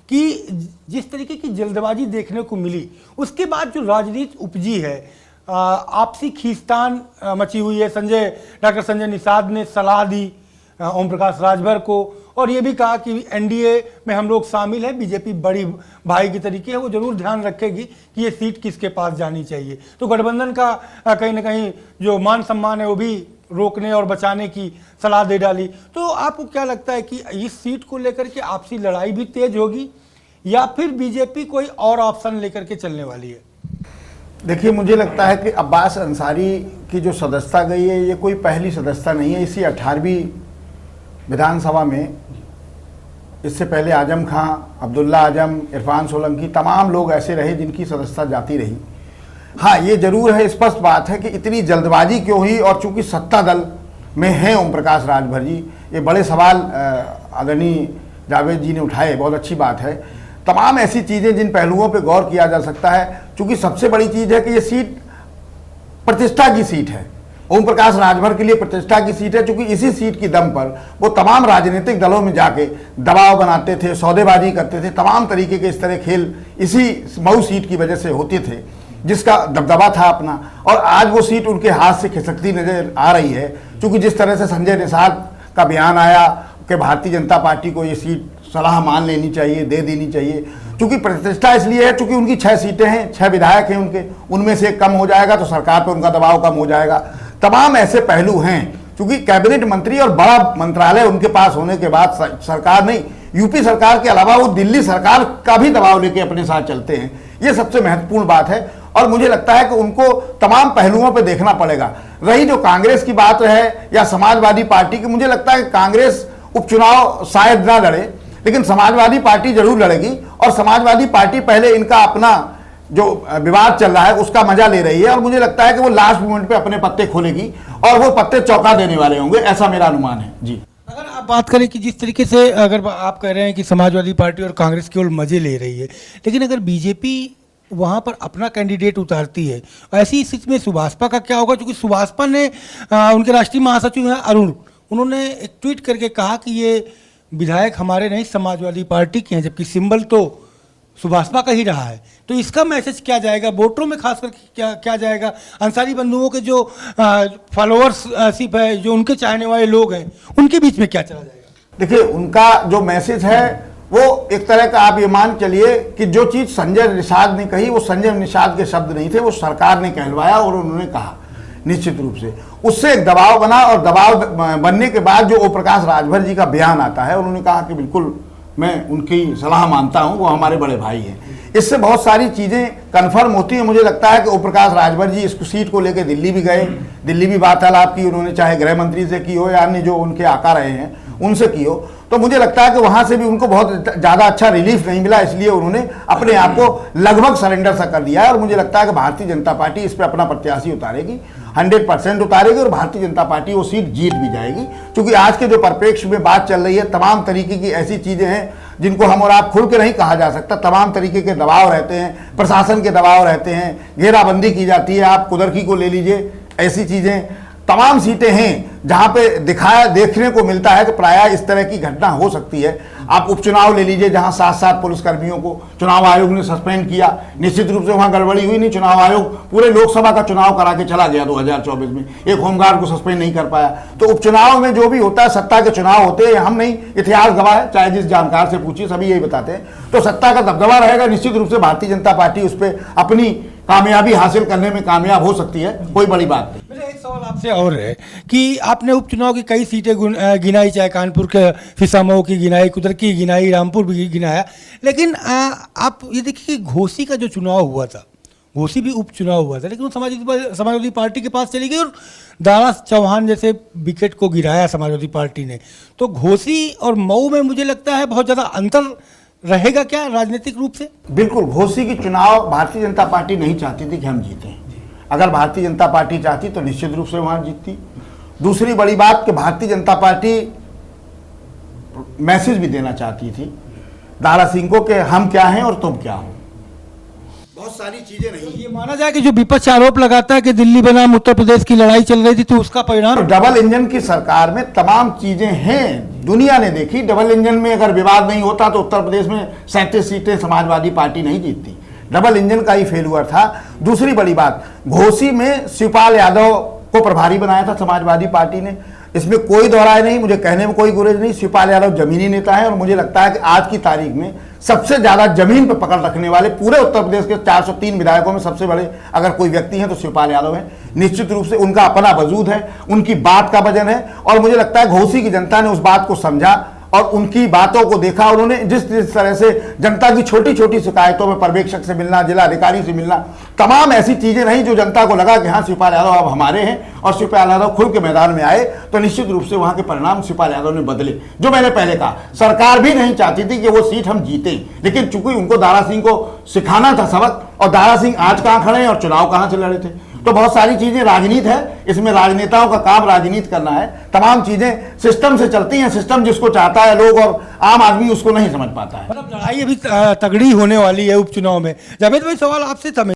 कि जिस तरीके की जल्दबाजी देखने को मिली, उसके बाद जो राजनीति उपजी है, आपसी खींचतान मची हुई है। डॉक्टर संजय निषाद ने सलाह दी ओम प्रकाश राजभर को, और ये भी कहा कि एनडीए में हम लोग शामिल हैं, बीजेपी बड़ी भाई की तरीके है, वो जरूर ध्यान रखेगी कि ये सीट किसके पास जानी चाहिए। तो गठबंधन का कहीं ना कहीं जो मान सम्मान है वो भी रोकने और बचाने की सलाह दे डाली। तो आपको क्या लगता है कि इस सीट को लेकर के आपसी लड़ाई भी तेज होगी, या फिर बीजेपी कोई और ऑप्शन लेकर के चलने वाली है? देखिए, मुझे लगता है कि अब्बास अंसारी की जो सदस्यता गई है, ये कोई पहली सदस्यता नहीं है। इसी 18वीं विधानसभा में इससे पहले आजम खां, अब्दुल्ला आजम, इरफान सोलंकी, तमाम लोग ऐसे रहे जिनकी सदस्यता जाती रही। हाँ, ये जरूर है, स्पष्ट बात है कि इतनी जल्दबाजी क्यों हुई, और चूंकि सत्ता दल में हैं ओम प्रकाश राजभर जी, ये बड़े सवाल आदरणीय जावेद जी ने उठाए, बहुत अच्छी बात है। तमाम ऐसी चीज़ें जिन पहलुओं पे गौर किया जा सकता है, चूंकि सबसे बड़ी चीज़ है कि ये सीट प्रतिष्ठा की सीट है, ओम प्रकाश राजभर के लिए प्रतिष्ठा की सीट है। चूंकि इसी सीट की दम पर वो तमाम राजनीतिक दलों में जाके दबाव बनाते थे, सौदेबाजी करते थे, तमाम तरीके के इस तरह खेल इसी मऊ सीट की वजह से होते थे, जिसका दबदबा था अपना। और आज वो सीट उनके हाथ से खिसकती नजर आ रही है, क्योंकि जिस तरह से संजय निषाद का बयान आया कि भारतीय जनता पार्टी को ये सीट सलाह मान लेनी चाहिए, दे देनी चाहिए। चूंकि प्रतिष्ठा इसलिए है चूंकि उनकी 6 सीटें हैं, 6 विधायक हैं उनके, उनमें से एक कम हो जाएगा तो सरकार पर उनका दबाव कम हो जाएगा। तमाम ऐसे पहलू हैं, क्योंकि कैबिनेट मंत्री और बड़ा मंत्रालय उनके पास होने के बाद सरकार नहीं, यूपी सरकार के अलावा वो दिल्ली सरकार का भी दबाव लेके अपने साथ चलते हैं। ये सबसे महत्वपूर्ण बात है, और मुझे लगता है कि उनको तमाम पहलुओं पे देखना पड़ेगा। रही जो कांग्रेस की बात है या समाजवादी पार्टी की, मुझे लगता है कि कांग्रेस उपचुनाव शायद ना लड़े, लेकिन समाजवादी पार्टी जरूर लड़ेगी। और समाजवादी पार्टी पहले इनका अपना जो विवाद चल रहा है उसका मजा ले रही है, और मुझे लगता है कि वो लास्ट मोमेंट पे अपने पत्ते खोलेगी, और वो पत्ते चौंका देने वाले होंगे, ऐसा मेरा अनुमान है जी। अगर आप बात करें कि जिस तरीके से अगर आप कह रहे हैं कि समाजवादी पार्टी और कांग्रेस केवल मजे ले रही है, लेकिन अगर बीजेपी वहाँ पर अपना कैंडिडेट उतारती है, ऐसी स्थिति में सुभाषपा का क्या होगा? क्योंकि सुभाषपा ने उनके राष्ट्रीय महासचिव हैं अरुण, उन्होंने एक ट्वीट करके कहा कि ये विधायक हमारे नहीं, समाजवादी पार्टी के हैं, जबकि सिंबल तो सुभाषपा का ही रहा है। तो इसका मैसेज क्या जाएगा वोटरों में, खास करके क्या जाएगा? अंसारी बंधुओं के जो फॉलोअर्स है, जो उनके चाहने वाले लोग हैं, उनके बीच में क्या चला जाएगा? देखिए, उनका जो मैसेज है वो एक तरह का, आप ये मान चलिए कि जो चीज़ संजय निषाद ने कही वो संजय निषाद के शब्द नहीं थे, वो सरकार ने कहलवाया और उन्होंने कहा। निश्चित रूप से उससे एक दबाव बना, और दबाव बनने के बाद जो ओम प्रकाश राजभर जी का बयान आता है, उन्होंने कहा कि बिल्कुल मैं उनकी सलाह मानता हूं, वो हमारे बड़े भाई हैं। इससे बहुत सारी चीज़ें कन्फर्म होती हैं। मुझे लगता है कि ओम प्रकाश राजभर जी इस सीट को लेकर दिल्ली भी गए, दिल्ली भी वार्तालाप की उन्होंने, चाहे गृह मंत्री से की हो या अन्य जो उनके आका रहे हैं उनसे की हो। तो मुझे लगता है कि वहाँ से भी उनको बहुत ज़्यादा अच्छा रिलीफ नहीं मिला, इसलिए उन्होंने अपने आप को लगभग सरेंडर सा कर दिया है। और मुझे लगता है कि भारतीय जनता पार्टी इस पर अपना प्रत्याशी उतारेगी, 100% उतारेगी, और भारतीय जनता पार्टी वो सीट जीत भी जाएगी। क्योंकि आज के जो परिप्रेक्ष्य में बात चल रही है, तमाम तरीके की ऐसी चीज़ें हैं जिनको हम और आप खुल के नहीं कहा जा सकता। तमाम तरीके के दबाव रहते हैं, प्रशासन के दबाव रहते हैं, घेराबंदी की जाती है। आप कुदरकी को ले लीजिए, ऐसी चीज़ें तमाम सीटें हैं जहां पे देखने को मिलता है कि प्रायः इस तरह की घटना हो सकती है। आप उपचुनाव ले लीजिए, जहां 7 पुलिसकर्मियों को चुनाव आयोग ने सस्पेंड किया। निश्चित रूप से वहां गड़बड़ी हुई नहीं, चुनाव आयोग पूरे लोकसभा का चुनाव करा के चला गया 2024 में, एक होमगार्ड को सस्पेंड नहीं कर पाया। तो उपचुनाव में जो भी होता है, सत्ता के चुनाव होते हैं, हम नहीं, इतिहास गवाह है, चाहे जिस जानकार से पूछिए सभी यही बताते हैं। तो सत्ता का दबदबा रहेगा, निश्चित रूप से भारतीय जनता पार्टी उस पर अपनी कामयाबी हासिल करने में कामयाब हो सकती है, कोई बड़ी बात नहीं। मेरा एक सवाल आपसे और है कि आपने उपचुनाव की कई सीटें गिनाई, चाहे कानपुर के फिसामऊ की गिनाई, कुदर की गिनाई, रामपुर भी गिनाया, लेकिन आप ये देखिए कि घोसी का जो चुनाव हुआ था, घोसी भी उपचुनाव हुआ था, लेकिन वो समाजवादी पार्टी के पास चली गई और दारा चौहान जैसे विकेट को गिराया समाजवादी पार्टी ने। तो घोसी और मऊ में मुझे लगता है बहुत ज़्यादा अंतर रहेगा क्या राजनीतिक रूप से? बिल्कुल, घोसी की चुनाव भारतीय जनता पार्टी नहीं चाहती थी कि हम जीतें। अगर भारतीय जनता पार्टी चाहती तो निश्चित रूप से वहां जीतती। दूसरी बड़ी बात कि भारतीय जनता पार्टी मैसेज भी देना चाहती थी दारा सिंह को कि हम क्या हैं और तुम क्या हो। बहुत सारी चीजें नहीं। ये माना जाए कि जो विपक्ष आरोप लगाता है कि दिल्ली बनाम उत्तर प्रदेश की लड़ाई चल रही थी, तो उसका परिणाम डबल इंजन की सरकार में तमाम चीजें हैं, दुनिया ने देखी। डबल इंजन में अगर विवाद नहीं होता तो उत्तर प्रदेश में 37 सीटें समाजवादी पार्टी नहीं जीतती। डबल इंजन का ही फेलुअर था। दूसरी बड़ी बात, घोसी में शिवपाल यादव को प्रभारी बनाया था समाजवादी पार्टी ने, इसमें कोई दोहराए नहीं, मुझे कहने में कोई गुरेज नहीं। शिवपाल यादव जमीनी नेता है और मुझे लगता है कि आज की तारीख में सबसे ज्यादा जमीन पर पकड़ रखने वाले पूरे उत्तर प्रदेश के 403 विधायकों में सबसे बड़े अगर कोई व्यक्ति हैं तो शिवपाल यादव हैं। निश्चित रूप से उनका अपना वजूद है, उनकी बात का वजन है, और मुझे लगता है घोसी की जनता ने उस बात को समझा और उनकी बातों को देखा। उन्होंने जिस तरह से जनता की छोटी छोटी शिकायतों में पर्यवेक्षक से मिलना, जिला अधिकारी से मिलना, तमाम ऐसी चीजें रही जो जनता को लगा कि हाँ शिवपाल यादव अब हमारे हैं, और शिवपाल यादव खुल के मैदान में आए तो निश्चित रूप से वहां के परिणाम शिवपाल यादव ने बदले। जो मैंने पहले कहा, सरकार भी नहीं चाहती थी कि वो सीट हम जीते, लेकिन चूंकि उनको दारा सिंह को सिखाना था सबक, और दारा सिंह आज कहां खड़े हैं और चुनाव कहां से लड़े थे। तो बहुत सारी चीजें राजनीति है, इसमें राजनेताओं का काम राजनीति करना है। तमाम चीजें सिस्टम से चलती हैं, सिस्टम जिसको चाहता है लोग, और आम आदमी उसको नहीं समझ पाता है। मतलब लड़ाई अभी तगड़ी होने वाली है उपचुनाव में। जावेद भाई, सवाल आपसे था।